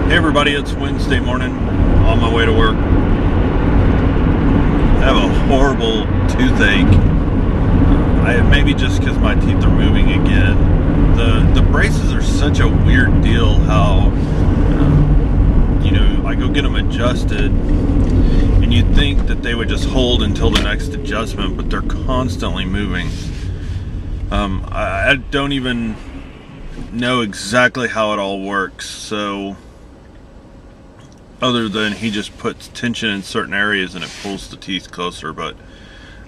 Hey everybody, it's Wednesday morning on my way to work. I have a horrible toothache. Maybe just because my teeth are moving again. The braces are such a weird deal how, I go get them adjusted and you'd think that they would just hold until the next adjustment, but they're constantly moving. I don't even know exactly how it all works, so other than he just puts tension in certain areas and it pulls the teeth closer. But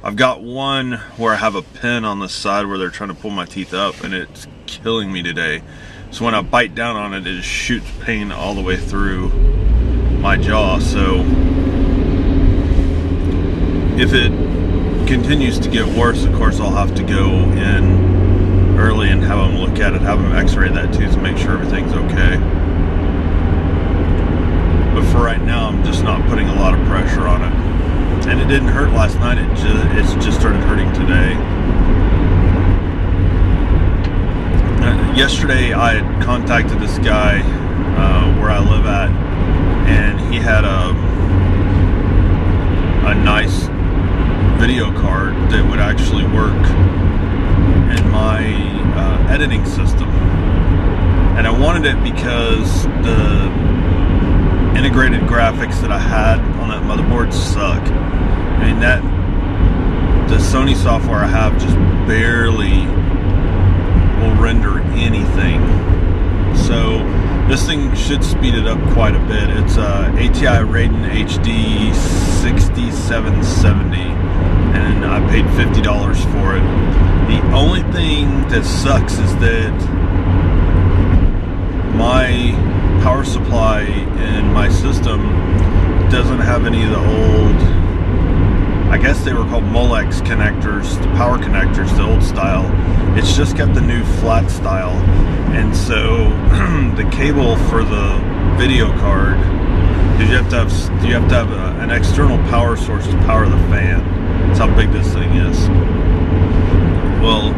I've got one where I have a pin on the side where they're trying to pull my teeth up, and it's killing me today. So when I bite down on it, it just shoots pain all the way through my jaw. So if it continues to get worse, of course I'll have to go in early and have them look at it, have them x-ray that tooth to make sure everything's okay. But for right now, I'm just not putting a lot of pressure on it. And it didn't hurt last night, it's just started hurting today. Yesterday I had contacted this guy where I live at, and he had a nice video card that would actually work in my editing system. And I wanted it because the integrated graphics that I had on that motherboard suck. I mean, the Sony software I have just barely will render anything. So this thing should speed it up quite a bit. It's ATI Radeon HD 6770, and I paid $50 for it. The only thing that sucks is that my power supply in my system doesn't have any of the old, I guess they were called Molex connectors, the power connectors, the old style. It's just got the new flat style. And so the cable for the video card, you have to have an external power source to power the fan. That's how big this thing is. Well,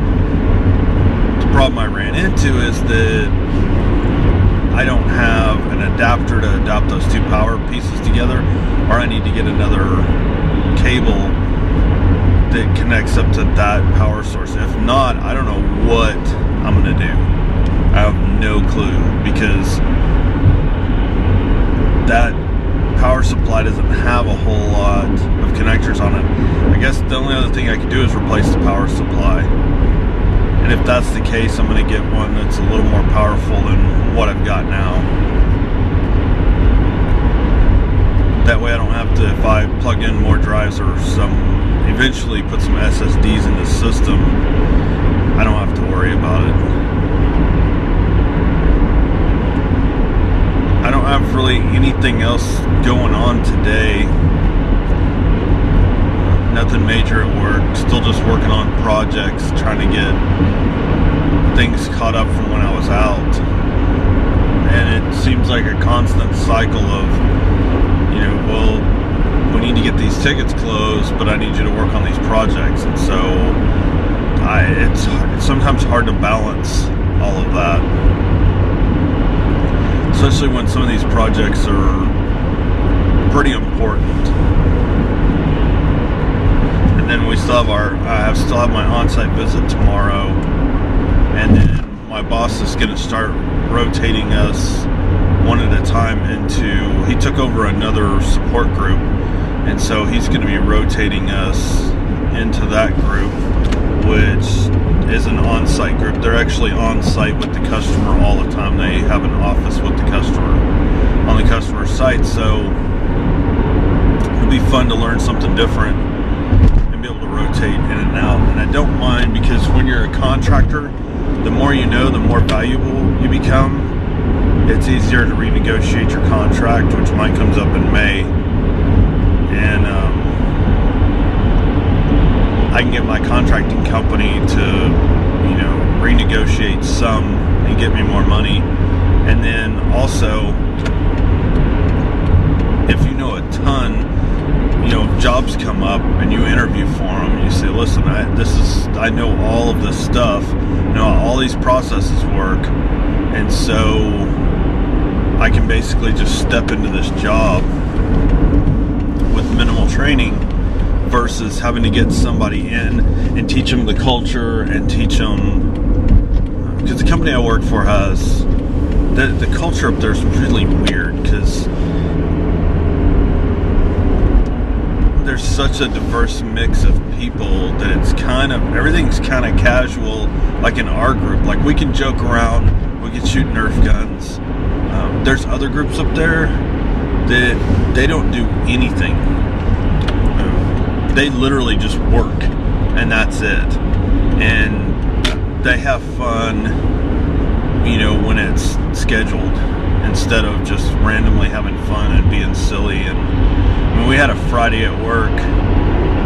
the problem I ran into is that I don't have an adapter to adapt those two power pieces together, or I need to get another cable that connects up to that power source. If not, I don't know what I'm gonna do. I have no clue, because that power supply doesn't have a whole lot of connectors on it. I guess the only other thing I could do is replace the power supply. And if that's the case, I'm going to get one that's a little more powerful than what I've got now. That way I don't have to, if I plug in more drives or eventually put some SSDs in the system, I don't have to worry about it. I don't have really anything else going on today. Nothing major at work. Still just working on projects, trying to get things caught up from when I was out. And it seems like a constant cycle of, well, we need to get these tickets closed, but I need you to work on these projects. And so it's sometimes hard to balance all of that. Especially when some of these projects are pretty important. And then we still have I still have my on-site visit tomorrow, and then my boss is going to start rotating us one at a time he took over another support group, and so he's going to be rotating us into that group, which is an on-site group. They're actually on-site with the customer all the time. They have an office with the customer on the customer site, so it'll be fun to learn something different and be able to rotate in and out. And I don't mind, because when you're a contractor, the more you know, the more valuable you become. It's easier to renegotiate your contract, which mine comes up in May, and I can get my contracting company to, renegotiate some and get me more money. And then also, if you know a ton, jobs come up and you interview for them, you say, listen, I know all of this stuff, all these processes work, and so I can basically just step into this job with minimal training versus having to get somebody in and teach them the culture and teach them, because the company I work for has the culture up there is really weird, because there's such a diverse mix of people that it's kind of, everything's kind of casual. Like in our group, like we can joke around, we can shoot Nerf guns. There's other groups up there that they don't do anything. They literally just work, and that's it. And they have fun, you know, when it's scheduled, instead of just randomly having fun and being silly. And I mean, we had a Friday at work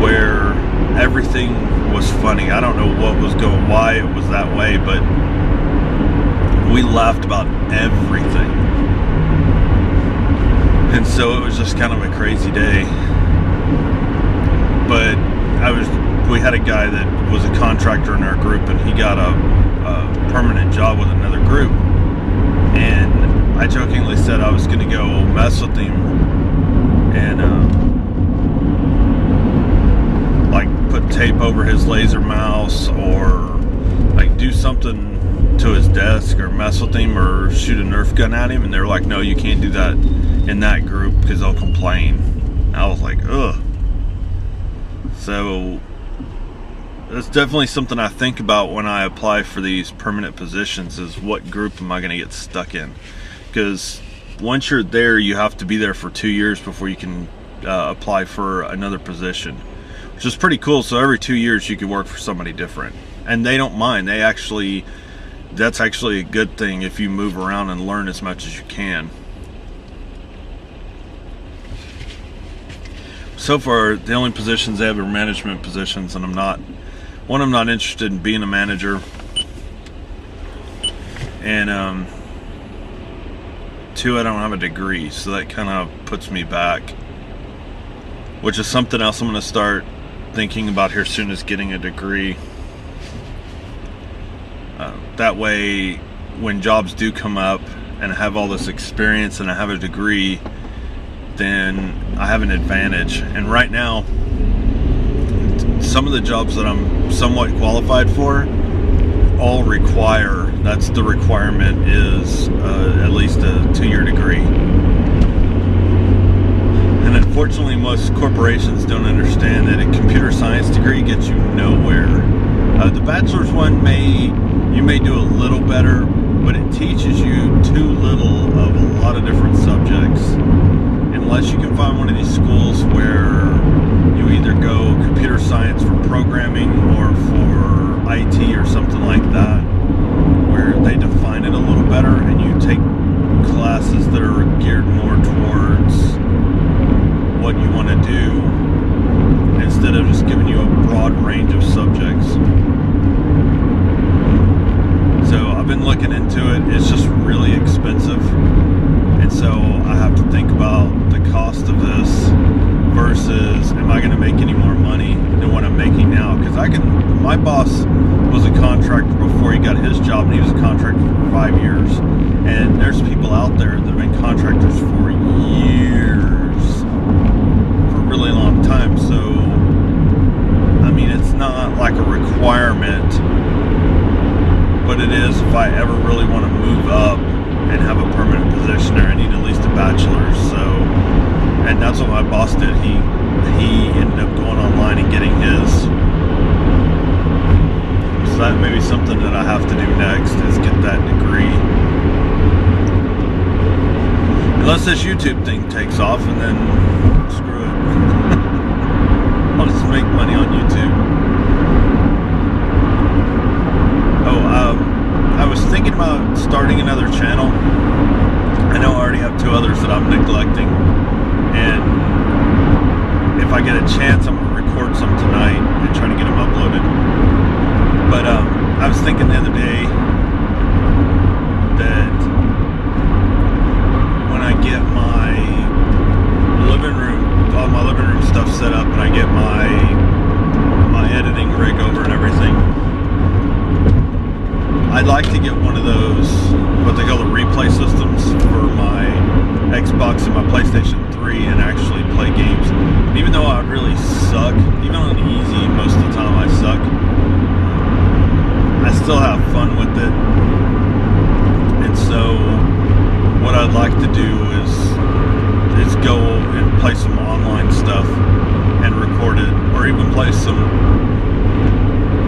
where everything was funny. I don't know why it was that way, but we laughed about everything. And so it was just kind of a crazy day. But we had a guy that was a contractor in our group, and he got a permanent job with another group. And I jokingly said I was going to go mess with him and like put tape over his laser mouse, or like do something to his desk, or mess with him, or shoot a Nerf gun at him. And they were like, no, you can't do that in that group because they'll complain. And I was like, ugh. So that's definitely something I think about when I apply for these permanent positions, is what group am I going to get stuck in? Because once you're there, you have to be there for 2 years before you can apply for another position, which is pretty cool. So every 2 years you can work for somebody different, and they don't mind. That's actually a good thing if you move around and learn as much as you can. So far, the only positions they have are management positions, and I'm not interested in being a manager. And two, I don't have a degree, so that kind of puts me back, which is something else I'm going to start thinking about here soon, is getting a degree. That way, when jobs do come up and I have all this experience and I have a degree, then I have an advantage. And right now, some of the jobs that I'm somewhat qualified for all require, that's the requirement, is at least a 2-year degree. And unfortunately, most corporations don't understand that a computer science degree gets you nowhere. The bachelor's one you may do a little better, but it teaches you too little of a lot of different subjects. Unless you can find one of these schools where you either go computer science for programming or for IT or something like that, where they define it a little better, and you take classes that are geared more towards what you want to do, instead of just giving you a broad range of subjects. So I've been looking into it. It's just really expensive. And so I have to think about the cost of this versus, am I going to make any more money than what I'm making now? Because my boss was a contractor before he got his job, and he was a contractor for 5 years. And there's people out there that have been contractors for years, for a really long time. So, I mean, it's not like a requirement, but it is if I ever really want to move up and have a permanent position there, I need at least a bachelor's. So, and that's what my boss did. He ended up going online and getting his. So that may be something that I have to do next, is get that degree. Unless this YouTube thing takes off, and then screw it. I'll just make money on YouTube. I was thinking about starting another channel. I know I already have 2 others that I'm neglecting, and if I get a chance, I'm going to record some tonight and try to get them uploaded. But I was thinking the other day that when I get my living room, all my living room stuff set up, and I get my editing rig over and everything, I'd like to get one of those, what they call the replay systems, for my I'd like to do is go and play some online stuff and record it, or even play some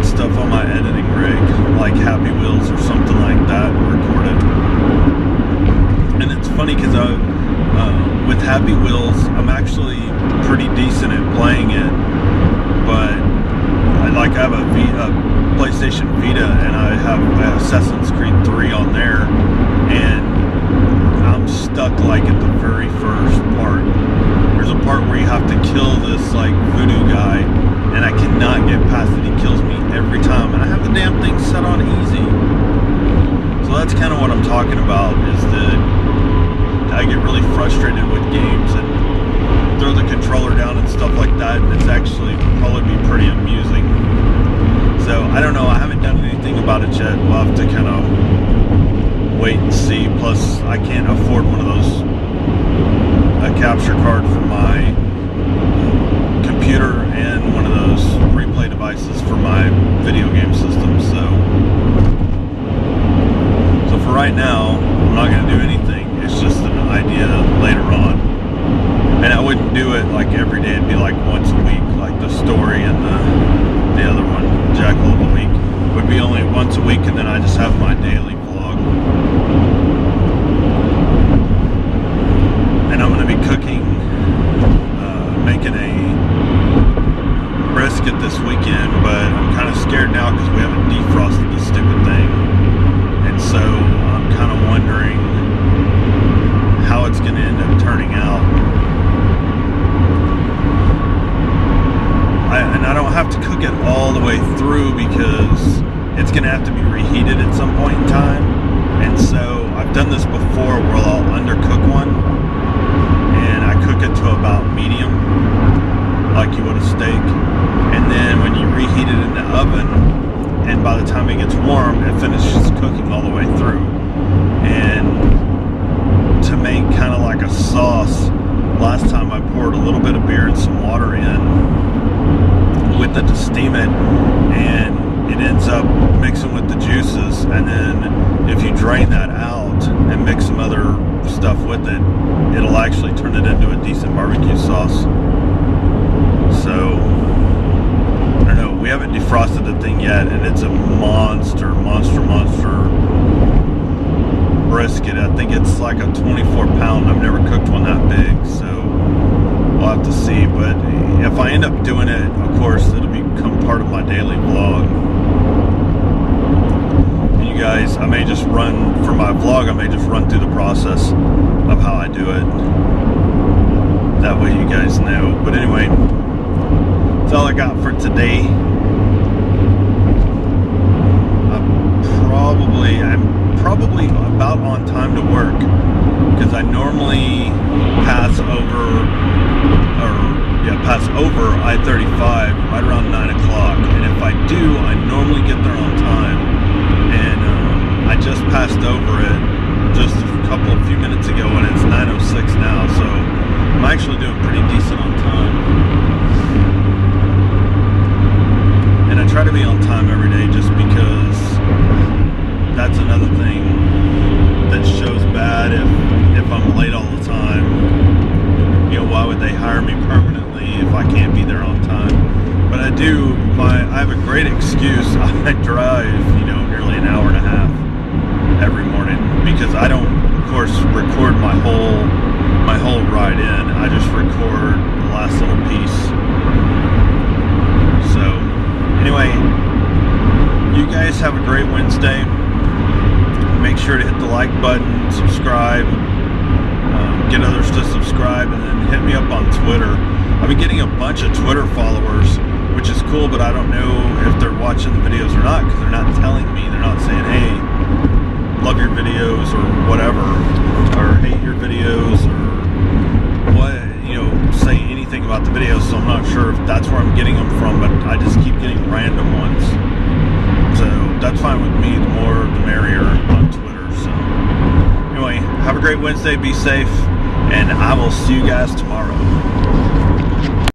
stuff on my editing rig, like Happy Wheels or something like that, and record it. And it's funny because with Happy Wheels, I'm actually pretty decent at playing it, but I have a PlayStation Vita, and I have Assassin's Creed 3 on there, and I'm stuck like at the very first part. There's a part where you have to kill this like voodoo guy, and I cannot get past it. He kills me every time, and I have the damn thing set on easy. So that's kind of what I'm talking about, is that I get really frustrated with games and throw the controller down and stuff like that, and it's actually probably be pretty amusing. So I don't know, I haven't done anything about it yet. We'll have to kind of wait and see. Plus I can't afford one of those, a capture card for my computer and one of those replay devices for my video game system. So for right now, I'm not going to do anything. It's just an idea later on. And I wouldn't do it like every day. It'd be like once a week, like the story and the other one, Jackal of the Week, would be only once a week, and then I just have my daily vlog. And I'm going to be cooking, making a brisket this weekend, but I'm kind of scared now because we haven't defrosted this stupid thing. And so I'm kind of wondering how it's going to end up turning out. And I don't have to cook it all the way through because it's going to have to be reheated at some point in time. And so I've done this before where I'll undercook one, and I cook it to about medium, like you would a steak. And then when you reheat it in the oven, and by the time it gets warm, it finishes cooking all the way through. And to make kind of like a sauce, last time I poured a little bit of beer and some water in with it to steam it, and it ends up mixing with the juices. And then if you drain that out and mix some other stuff with it, it'll actually turn it into a decent barbecue sauce. So I don't know, we haven't defrosted the thing yet, and it's a monster brisket. I think it's like a 24 pound. I've never cooked one that big, so we'll have to see. But if I end up doing it, of course, it'll become part of my daily vlog. And you guys, I may just run, for my vlog, I may just run through the process of how I do it. That way you guys know. But anyway, that's all I got for today. I'm probably about on time to work, because I normally pass over I-35 right around 9 o'clock, and if I do, I normally get there on time. And I just passed over it just a few minutes ago, and it's 9:06 now, so I'm actually doing pretty decent on time. And I try to be on time every day, just because that's another thing that shows bad if I'm late all the time. You know, why would they hire me permanently if I can't be there on time? But I have a great excuse. I drive, nearly an hour and a half every morning, because I don't, of course, record my whole ride in. I just record the last little piece. So anyway, you guys have a great Wednesday. Make sure to hit the like button, subscribe, get others to subscribe, and then hit me up on Twitter. I've been getting a bunch of Twitter followers, which is cool, but I don't know if they're watching the videos or not, because they're not telling me. They're not saying, hey, love your videos or whatever, or hate your videos, or what, say anything about the videos. So I'm not sure if that's where I'm getting them from, but I just keep getting random ones. So that's fine with me. The more the merrier on Twitter. So anyway, have a great Wednesday, be safe, and I will see you guys tomorrow.